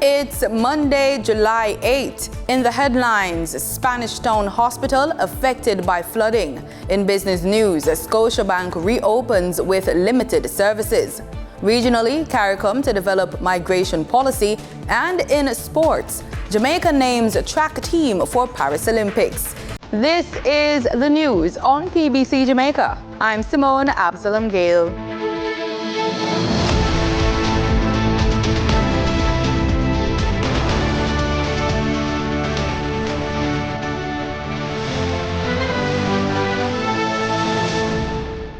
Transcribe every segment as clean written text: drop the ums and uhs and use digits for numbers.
It's Monday, July 8. In the headlines, Spanish Town Hospital affected by flooding. In business news, Scotiabank reopens with limited services. Regionally, CARICOM to develop migration policy. And in sports, Jamaica names track team for Paris Olympics. This is the news on PBC Jamaica. I'm Simone Absalom Gale.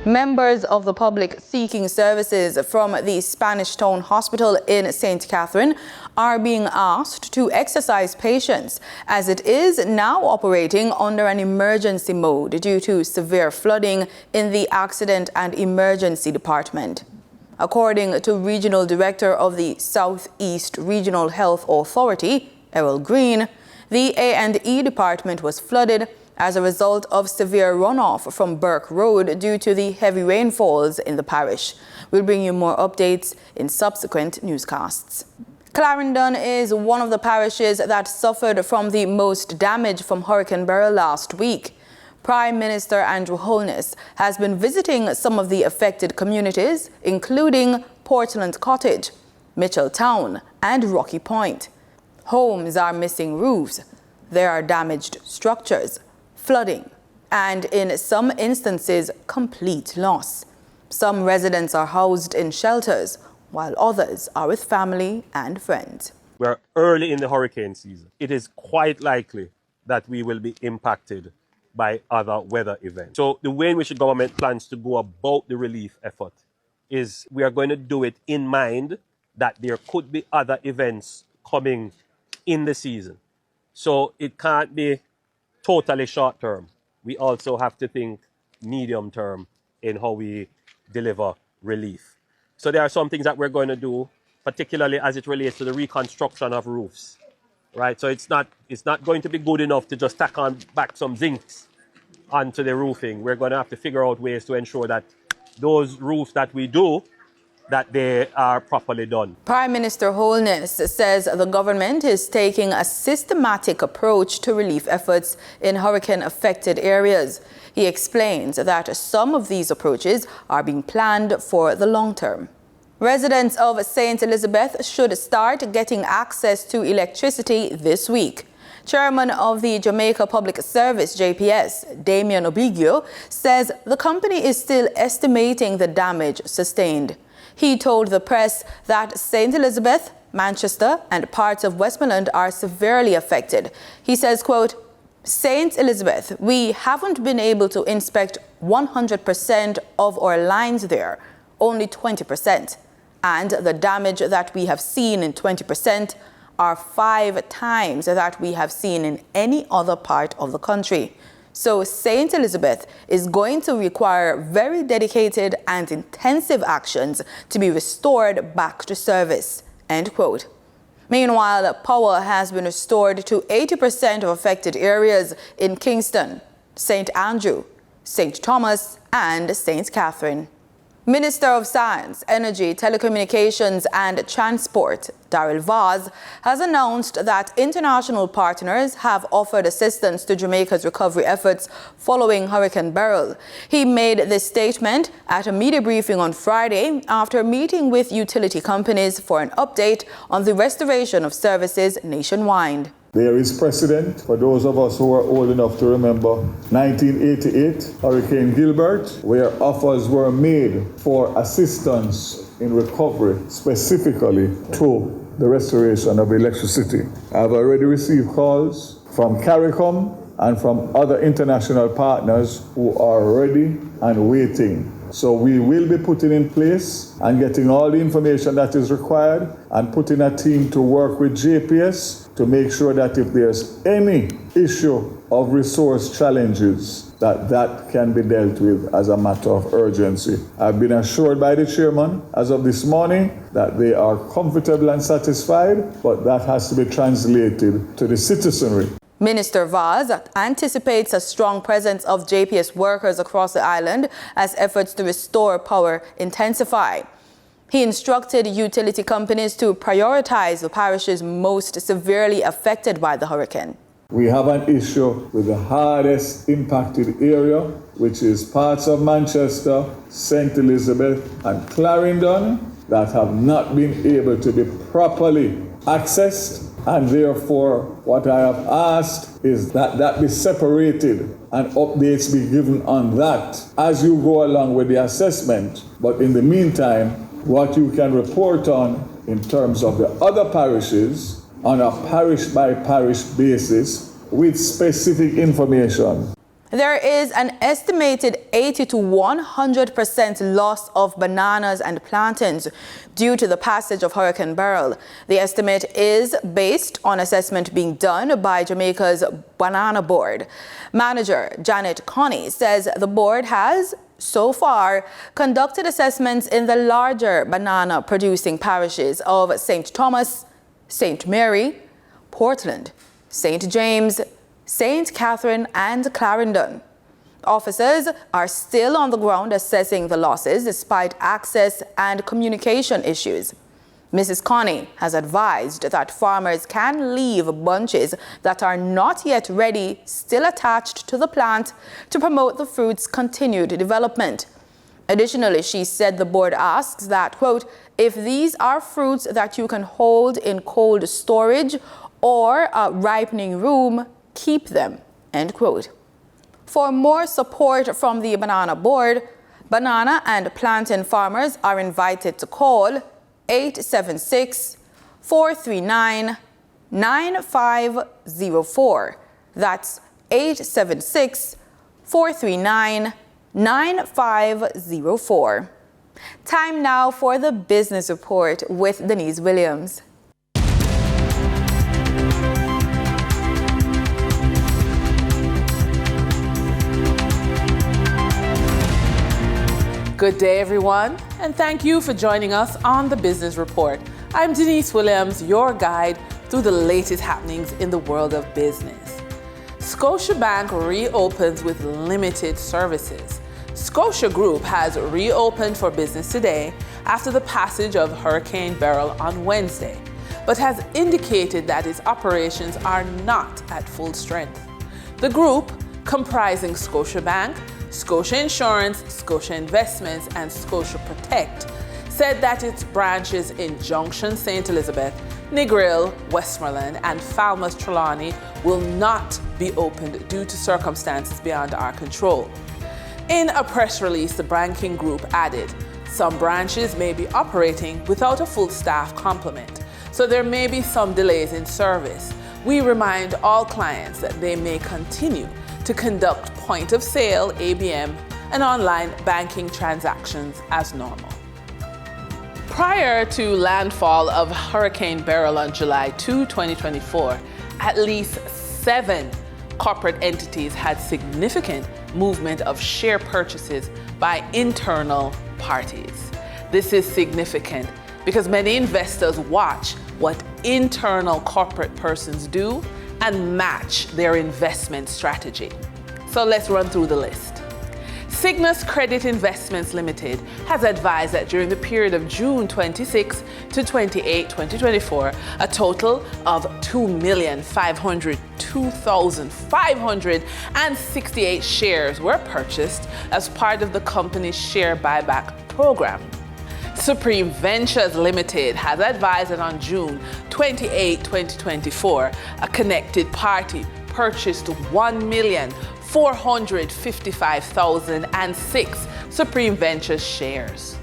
Members of the public seeking services from the Spanish Town Hospital in St. Catherine are being asked to exercise patience as it is now operating under an emergency mode due to severe flooding in the Accident and Emergency Department. According to Regional Director of the Southeast Regional Health Authority, Beryl Green, the A&E department was flooded as a result of severe runoff from Burke Road due to the heavy rainfalls in the parish. We'll bring you more updates in subsequent newscasts. Clarendon is one of the parishes that suffered from the most damage from Hurricane Beryl last week. Prime Minister Andrew Holness has been visiting some of the affected communities, including Portland Cottage, Mitchelltown, and Rocky Point. Homes are missing roofs. There are damaged structures, flooding, and in some instances, complete loss. Some residents are housed in shelters, while others are with family and friends. We're early in the hurricane season. It is quite likely that we will be impacted by other weather events. So the way in which the government plans to go about the relief effort is we are going to do it in mind that there could be other events coming in the season. So it can't be totally short term. We also have to think medium term in how we deliver relief. So there are some things that we're going to do, particularly as it relates to the reconstruction of roofs, right? So it's not going to be good enough to just tack on back some zincs onto the roofing. We're going to have to figure out ways to ensure that those roofs that we do, that they are properly done. Prime Minister Holness says the government is taking a systematic approach to relief efforts in hurricane-affected areas. He explains that some of these approaches are being planned for the long term. Residents of St. Elizabeth should start getting access to electricity this week. Chairman of the Jamaica Public Service, JPS, Damian Obligio, says the company is still estimating the damage sustained. He told the press that St. Elizabeth, Manchester, and parts of Westmoreland are severely affected. He says, quote, St. Elizabeth, we haven't been able to inspect 100% of our lines there, only 20%. And the damage that we have seen in 20% are 5 times that we have seen in any other part of the country. So St. Elizabeth is going to require very dedicated and intensive actions to be restored back to service, end quote. Meanwhile, power has been restored to 80% of affected areas in Kingston, St. Andrew, St. Thomas, and St. Catherine. Minister of Science, Energy, Telecommunications and Transport, Beryl has announced that international partners have offered assistance to Jamaica's recovery efforts following Hurricane Beryl. He made this statement at a media briefing on Friday after meeting with utility companies for an update on the restoration of services nationwide. There is precedent for those of us who are old enough to remember 1988, Hurricane Gilbert, where offers were made for assistance in recovery, specifically to the restoration of electricity. I've already received calls from CARICOM and from other international partners who are ready and waiting. So we will be putting in place and getting all the information that is required and putting a team to work with JPS to make sure that if there's any issue of resource challenges, that can be dealt with as a matter of urgency. I've been assured by the chairman as of this morning that they are comfortable and satisfied, but that has to be translated to the citizenry. Minister Vaz anticipates a strong presence of JPS workers across the island as efforts to restore power intensify. He instructed utility companies to prioritize the parishes most severely affected by the hurricane. We have an issue with the hardest impacted area, which is parts of Manchester, St. Elizabeth, and Clarendon that have not been able to be properly accessed. And therefore, what I have asked is that be separated and updates be given on that as you go along with the assessment. But in the meantime, what you can report on in terms of the other parishes on a parish-by-parish basis with specific information. There is an estimated 80 to 100% loss of bananas and plantains due to the passage of Hurricane Beryl. The estimate is based on assessment being done by Jamaica's Banana Board. Manager Janet Connie says the board has so far conducted assessments in the larger banana-producing parishes of St. Thomas, St. Mary, Portland, St. James, St. Catherine, and Clarendon. Officers are still on the ground assessing the losses despite access and communication issues. Mrs. Connie has advised that farmers can leave bunches that are not yet ready still attached to the plant to promote the fruit's continued development. Additionally, she said the board asks that, quote, if these are fruits that you can hold in cold storage or a ripening room, keep them, end quote. For more support from the Banana Board, banana and plantain farmers are invited to call 876-439-9504. That's 876-439-9504. Time now for the Business Report with Denise Williams. Good day, everyone, and thank you for joining us on the Business Report. I'm Denise Williams, your guide through the latest happenings in the world of business. Scotiabank reopens with limited services. Scotia Group has reopened for business today after the passage of Hurricane Beryl on Wednesday, but has indicated that its operations are not at full strength. The group, comprising Scotiabank, Scotia Insurance, Scotia Investments, and Scotia Protect, said that its branches in Junction St. Elizabeth, Negril, Westmoreland, and Falmouth Trelawney will not be opened due to circumstances beyond our control. In a press release, the banking group added, some branches may be operating without a full staff complement, so there may be some delays in service. We remind all clients that they may continue to conduct point of sale, ABM, and online banking transactions as normal. Prior to landfall of Hurricane Beryl on July 2, 2024, at least 7 corporate entities had significant movement of share purchases by internal parties. This is significant because many investors watch what internal corporate persons do and match their investment strategy. So let's run through the list. Cygnus Credit Investments Limited has advised that during the period of June 26 to 28, 2024, a total of 2,502,568 shares were purchased as part of the company's share buyback program. Supreme Ventures Limited has advised that on June 28, 2024, a connected party purchased 1,455,006 Supreme Ventures shares.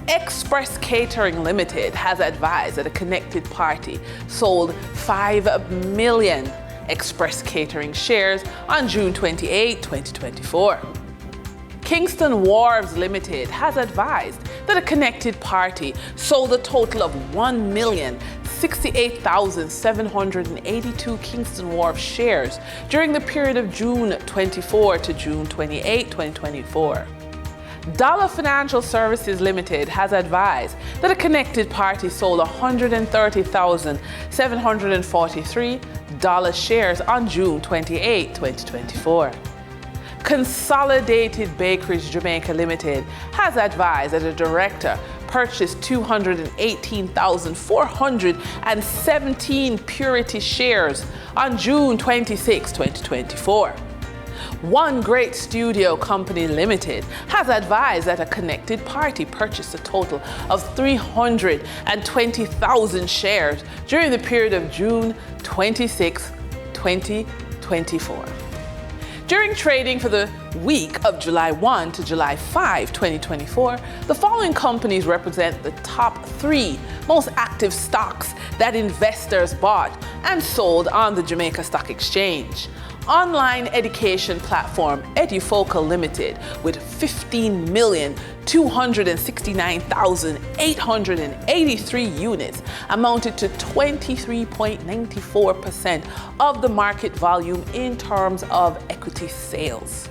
Express Catering Limited has advised that a connected party sold 5 million Express Catering shares on June 28, 2024. Kingston Wharves Limited has advised that a connected party sold a total of 1,068,782 Kingston Wharves shares during the period of June 24 to June 28, 2024. Dollar Financial Services Limited has advised that a connected party sold 130,743 dollar shares on June 28, 2024. Consolidated Bakeries Jamaica Limited has advised that a director purchased 218,417 Purity shares on June 26, 2024. One Great Studio Company Limited has advised that a connected party purchased a total of 320,000 shares during the period of June 26, 2024. During trading for the week of July 1 to July 5, 2024, the following companies represent the top 3 most active stocks that investors bought and sold on the Jamaica Stock Exchange. Online education platform Edufocal Limited with 15,269,883 units amounted to 23.94% of the market volume in terms of equity sales.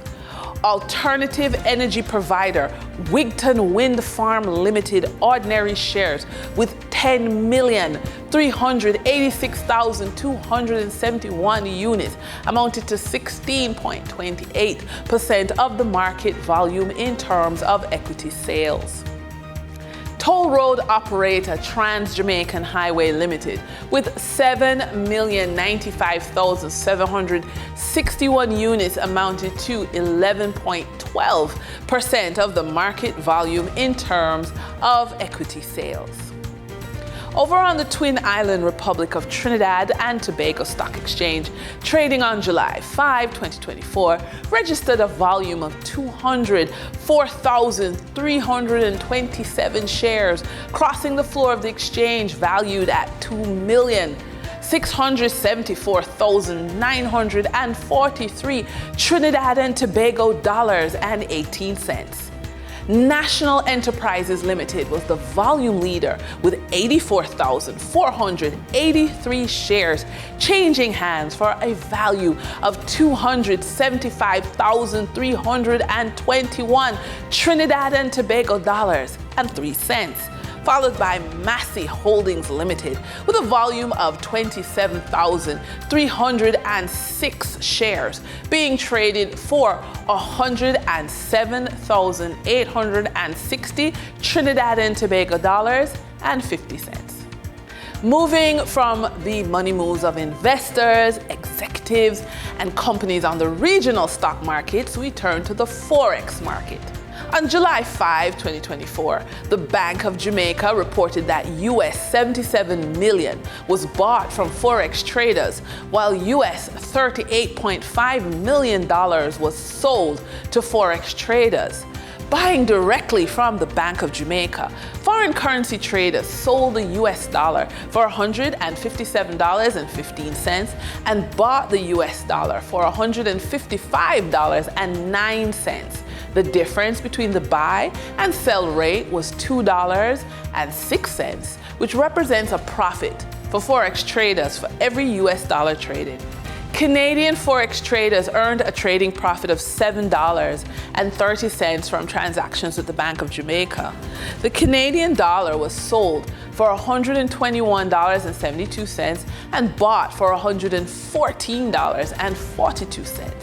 Alternative energy provider Wigton Wind Farm Limited ordinary shares with 10,386,271 units amounted to 16.28% of the market volume in terms of equity sales. Toll road operator Trans-Jamaican Highway Limited with 7,095,761 units amounted to 11.12% of the market volume in terms of equity sales. Over on the Twin Island Republic of Trinidad and Tobago Stock Exchange, trading on July 5, 2024, registered a volume of 204,327 shares, crossing the floor of the exchange valued at $2,674,943 Trinidad and Tobago dollars and 18 cents. National Enterprises Limited was the volume leader with 84,483 shares changing hands for a value of $275,321 Trinidad and Tobago dollars and 3 cents. Followed by Massey Holdings Limited with a volume of 27,306 shares being traded for $107,860 Trinidad and Tobago dollars and 50 cents. Moving from the money moves of investors, executives, and companies on the regional stock markets, we turn to the Forex market. On July 5, 2024, the Bank of Jamaica reported that US $77 million was bought from Forex traders, while US $38.5 million was sold to Forex traders. Buying directly from the Bank of Jamaica, foreign currency traders sold the US dollar for $157.15 and bought the US dollar for $155.09. The difference between the buy and sell rate was $2.06, which represents a profit for Forex traders for every US dollar traded. Canadian Forex traders earned a trading profit of $7.30 from transactions with the Bank of Jamaica. The Canadian dollar was sold for $121.72 and bought for $114.42.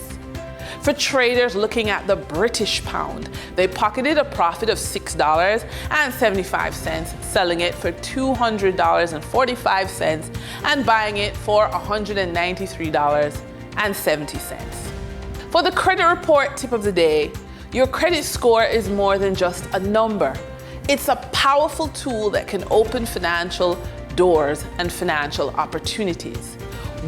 For traders looking at the British pound, they pocketed a profit of $6.75, selling it for $200.45 and buying it for $193.70. For the credit report tip of the day, your credit score is more than just a number. It's a powerful tool that can open financial doors and financial opportunities.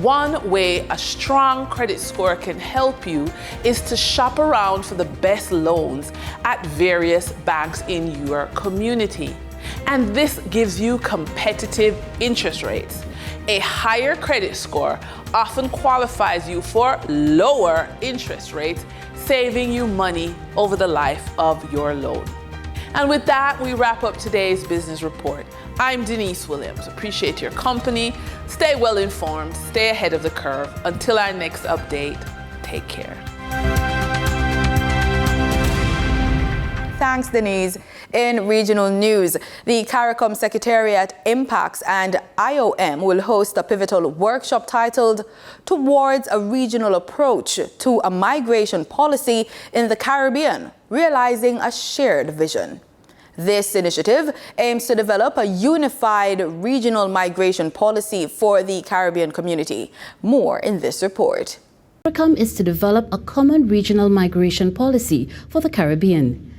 One way a strong credit score can help you is to shop around for the best loans at various banks in your community. And this gives you competitive interest rates. A higher credit score often qualifies you for lower interest rates, saving you money over the life of your loan. And with that, we wrap up today's business report. I'm Denise Williams. Appreciate your company. Stay well informed. Stay ahead of the curve. Until our next update, take care. Thanks, Denise. In regional news, the CARICOM Secretariat, Impacts and IOM will host a pivotal workshop titled Towards a Regional Approach to a Migration Policy in the Caribbean, Realizing a Shared Vision. This initiative aims to develop a unified regional migration policy for the Caribbean community. More in this report. CARICOM is to develop a common regional migration policy for the Caribbean.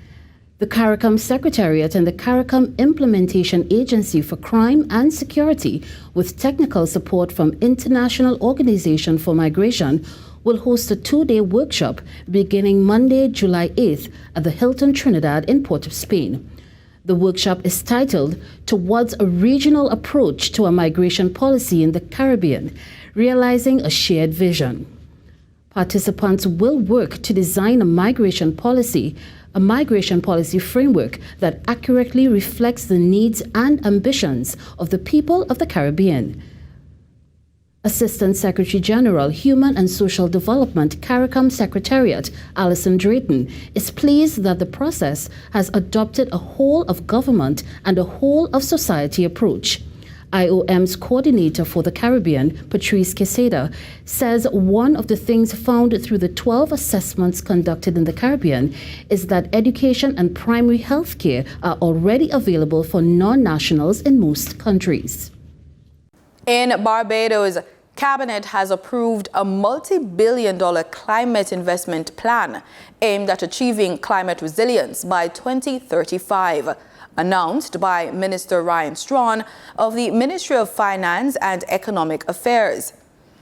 The CARICOM Secretariat and the CARICOM Implementation Agency for Crime and Security, with technical support from International Organization for Migration, will host a 2-day workshop beginning Monday, July 8th at the Hilton Trinidad in Port of Spain. The workshop is titled Towards a Regional Approach to a Migration Policy in the Caribbean, Realizing a Shared Vision. Participants will work to design a migration policy framework that accurately reflects the needs and ambitions of the people of the Caribbean. Assistant Secretary General, Human and Social Development, CARICOM Secretariat, Alison Drayton, is pleased that the process has adopted a whole-of-government and a whole-of-society approach. IOM's coordinator for the Caribbean, Patrice Quesada, says one of the things found through the 12 assessments conducted in the Caribbean is that education and primary health care are already available for non-nationals in most countries. In Barbados, Cabinet has approved a multi-billion-dollar climate investment plan aimed at achieving climate resilience by 2035. Announced by Minister Ryan Strawn of the Ministry of Finance and Economic Affairs.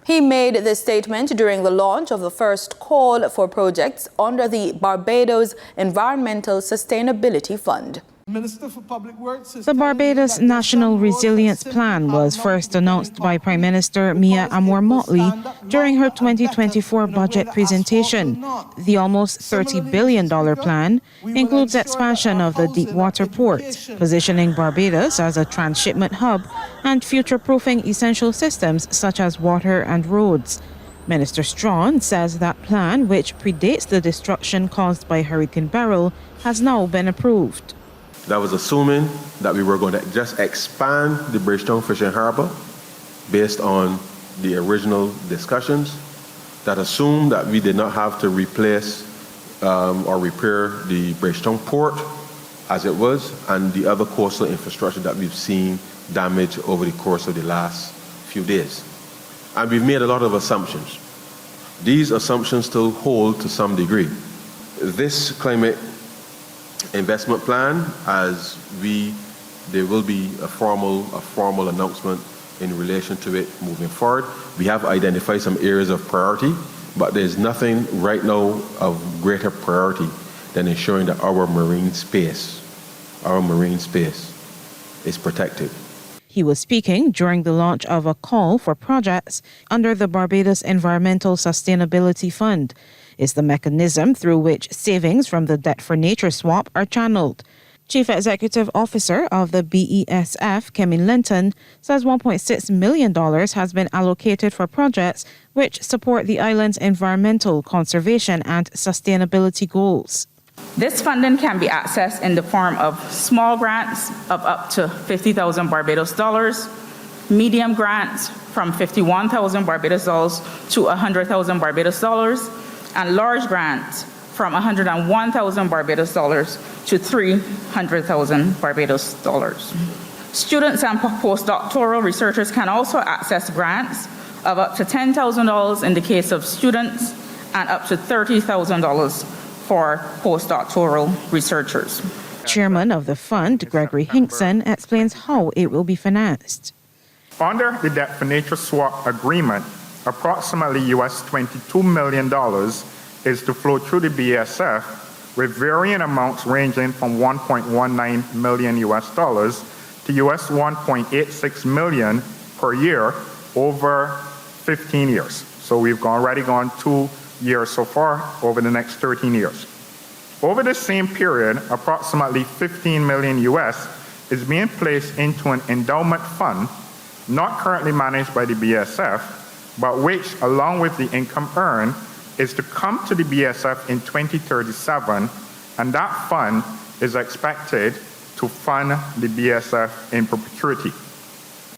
He made this statement during the launch of the first call for projects under the Barbados Environmental Sustainability Fund. Minister for Public Works. The Barbados National Resilience Plan was first announced by Prime Minister Mia Amour-Motley during her 2024 budget presentation. The almost $30 billion plan includes expansion of the deepwater port, positioning Barbados as a transshipment hub, and future-proofing essential systems such as water and roads. Minister Strawn says that plan, which predates the destruction caused by Hurricane Beryl, has now been approved. That was assuming that we were going to just expand the Bridgetown Fishing Harbor based on the original discussions. That assumed that we did not have to replace or repair the Bridgetown port as it was, and the other coastal infrastructure that we've seen damage over the course of the last few days. And we've made a lot of assumptions. These assumptions still hold to some degree. This climate investment plan, there will be a formal announcement in relation to it moving forward. We have identified some areas of priority, but there's nothing right now of greater priority than ensuring that our marine space is protected. He was speaking during the launch of a call for projects under the Barbados Environmental Sustainability Fund. Is the mechanism through which savings from the Debt for Nature swap are channeled. Chief Executive Officer of the BESF, Kemi Linton, says $1.6 million has been allocated for projects which support the island's environmental, conservation and sustainability goals. This funding can be accessed in the form of small grants of up to 50,000 Barbados dollars, medium grants from 51,000 Barbados dollars to 100,000 Barbados dollars, and large grants from 101,000 Barbados dollars to 300,000 Barbados dollars. Students and postdoctoral researchers can also access grants of up to $10,000 in the case of students and up to $30,000 for postdoctoral researchers. Chairman of the fund, Gregory Hinkson, explains how it will be financed. Under the Debt for Nature swap agreement, approximately $22 million is to flow through the BSF, with varying amounts ranging from $1.19 million to $1.86 million per year over 15 years. So we've already gone 2 years so far over the next 13 years. Over the same period, approximately $15 million is being placed into an endowment fund, not currently managed by the BSF, but which, along with the income earned, is to come to the BSF in 2037, and that fund is expected to fund the BSF in perpetuity.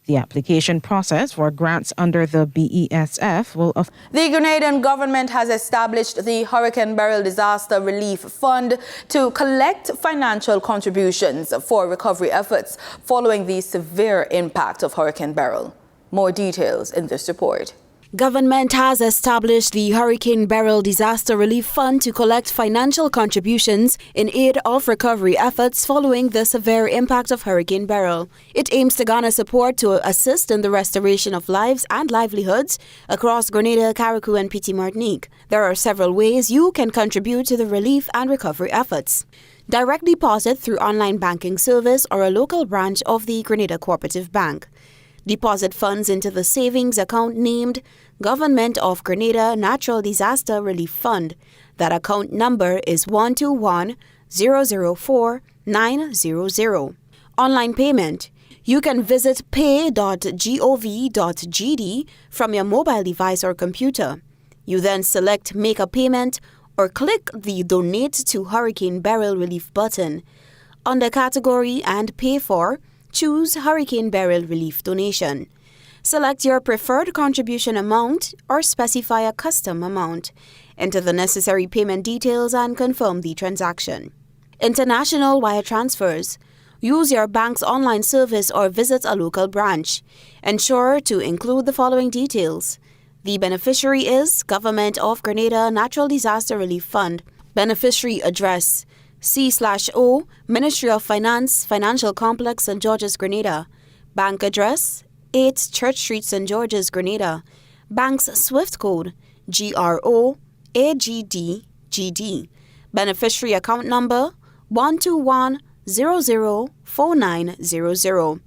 The application process for grants under the BESF will... The Grenadian government has established the Hurricane Beryl Disaster Relief Fund to collect financial contributions for recovery efforts following the severe impact of Hurricane Beryl. More details in this report. Government has established the Hurricane Beryl Disaster Relief Fund to collect financial contributions in aid of recovery efforts following the severe impact of Hurricane Beryl. It aims to garner support to assist in the restoration of lives and livelihoods across Grenada, Carriacou, and Petit Martinique. There are several ways you can contribute to the relief and recovery efforts. Direct deposit through online banking service or a local branch of the Grenada Cooperative Bank. Deposit funds into the savings account named Government of Grenada Natural Disaster Relief Fund. That account number is 121-004-900. Online payment. You can visit pay.gov.gd from your mobile device or computer. You then select Make a Payment or click the Donate to Hurricane Beryl Relief button. Under Category and Pay For, choose Hurricane Beryl Relief Donation. Select your preferred contribution amount or specify a custom amount. Enter the necessary payment details and confirm the transaction. International wire transfers. Use your bank's online service or visit a local branch. Ensure to include the following details. The beneficiary is Government of Grenada Natural Disaster Relief Fund. Beneficiary address C/O, Ministry of Finance, Financial Complex, St. George's, Grenada. Bank address, 8 Church Street, St. George's, Grenada. Bank's SWIFT code, GROAGDGD. Beneficiary account number, 121004900.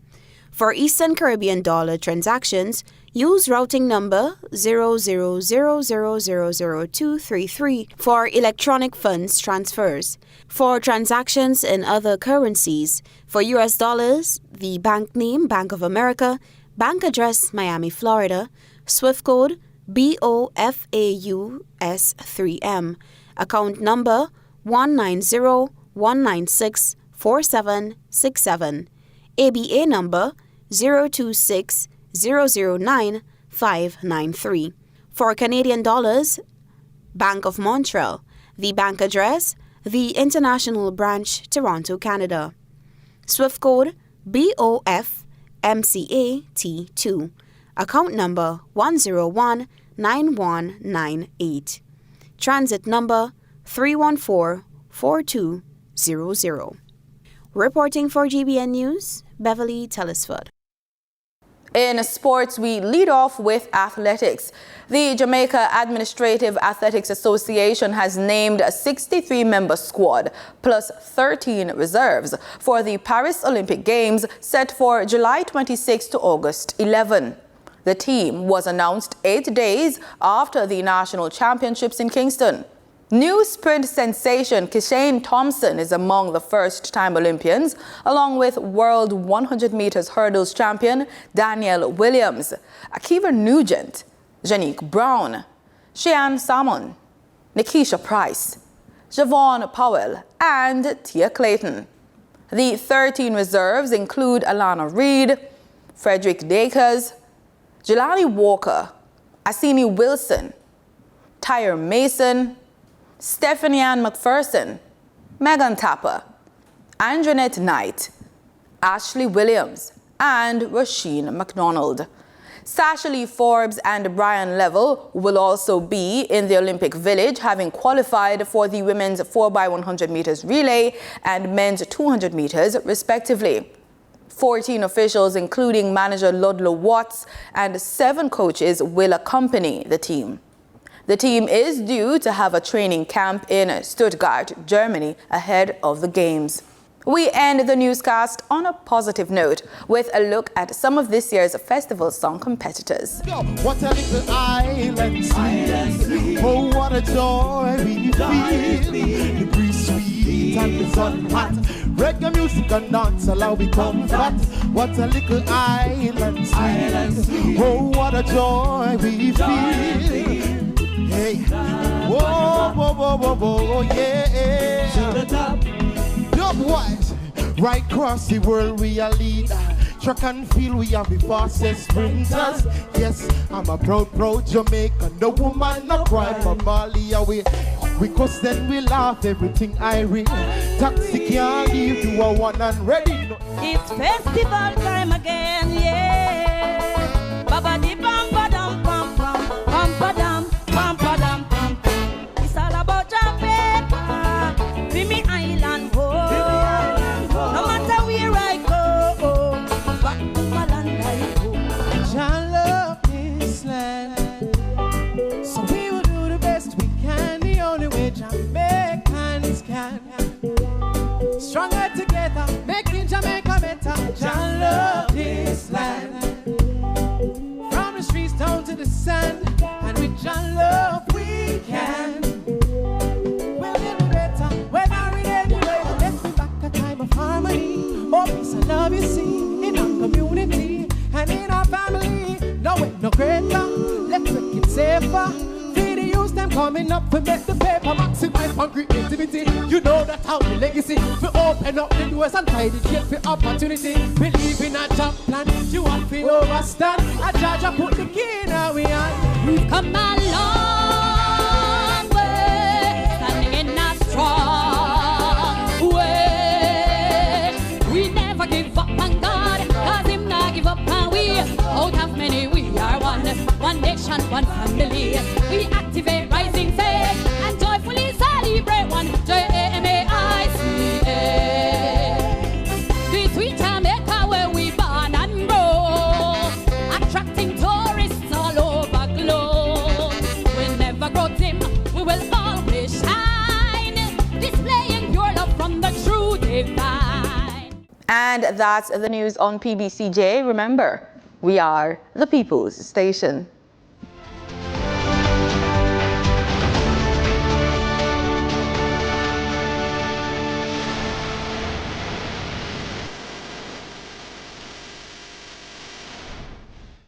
For Eastern Caribbean dollar transactions, use routing number 000000233 for electronic funds transfers. For transactions in other currencies, for US dollars, the bank name Bank of America, bank address Miami, Florida, SWIFT code BOFAUS3M, account number 190-196-4767, ABA number 026-009-593. For Canadian dollars, Bank of Montreal, the bank address, the International Branch, Toronto, Canada. SWIFT code BOFMCAT2, account number 1019198, transit number 3144200. Reporting for GBN News, Beverly Telesford. In sports, we lead off with athletics. The Jamaica Administrative Athletics Association has named a 63-member squad plus 13 reserves for the Paris Olympic Games set for July 26 to August 11. The team was announced 8 days after the National Championships in Kingston. New sprint sensation Kishane Thompson is among the first-time Olympians, along with world 100 meters hurdles champion Danielle Williams, Akiva Nugent, Janique Brown, Cheyenne Salmon, Nikisha Price, Javon Powell, and Tia Clayton. The 13 reserves include Alana Reid, Frederick Dakers, Jelani Walker, Asini Wilson, Tyre Mason, Stephanie Ann McPherson, Megan Tapper, Andronette Knight, Ashley Williams, and Rasheen McDonald. Sasha Lee Forbes and Brian Level will also be in the Olympic Village, having qualified for the women's 4x100 meters relay and men's 200 meters, respectively. 14 officials, including manager Ludlow Watts, and 7 coaches will accompany the team. The team is due to have a training camp in Stuttgart, Germany, ahead of the Games. We end the newscast on a positive note with a look at some of this year's festival song competitors. What a little island sweet. Oh, what a joy we feel. The breeze sweet and the sun hot. Reggae music and dance allow we comfort. What a little island sweet. Oh, what a joy we feel. Hey, whoa, whoa, whoa, whoa, whoa, yeah. To the top. Dub wise, right across the world we are leader. Track and field, we are the fastest sprinters. Yes, I'm a proud Jamaican. No woman, no cry for Mali away. We cuss then we laugh, everything irate. Taxi can't leave, do a one and ready. No. It's festival time again, yeah. Baba di bam padam pam pam pam padam pam padam pam pam. It's all about Jamaica, be me island home. No matter where I go, back to my land I go. Jah love this land, so we will do the best we can. The only way Jamaicans can. Stronger together, making Jamaica better. Jah love this land, from the streets down to the sand, and with Jah love we can. We'll live better, whether in any way. Let's bring back a time of harmony, more peace and love you see in our community and in our family. No way, no greater, let's make it safer. Them coming up to make the paper maximize on creativity. You know that's how the legacy. We open up the doors and try the gate for opportunity. Believe in a job plan, you want to overstand. A judge put the key in our hand. We've come a long way, standing in a strong way. We never give up on God, cause him not give up on we. Out of many we are one nation, one family. We activate rising faith and joyfully celebrate one Jamaica. The sweet Jamaica where we born and grow, attracting tourists all over globe. We'll never grow dim, we will always shine, displaying pure love from the true divine. And that's the news on PBCJ. Remember, we are the People's Station.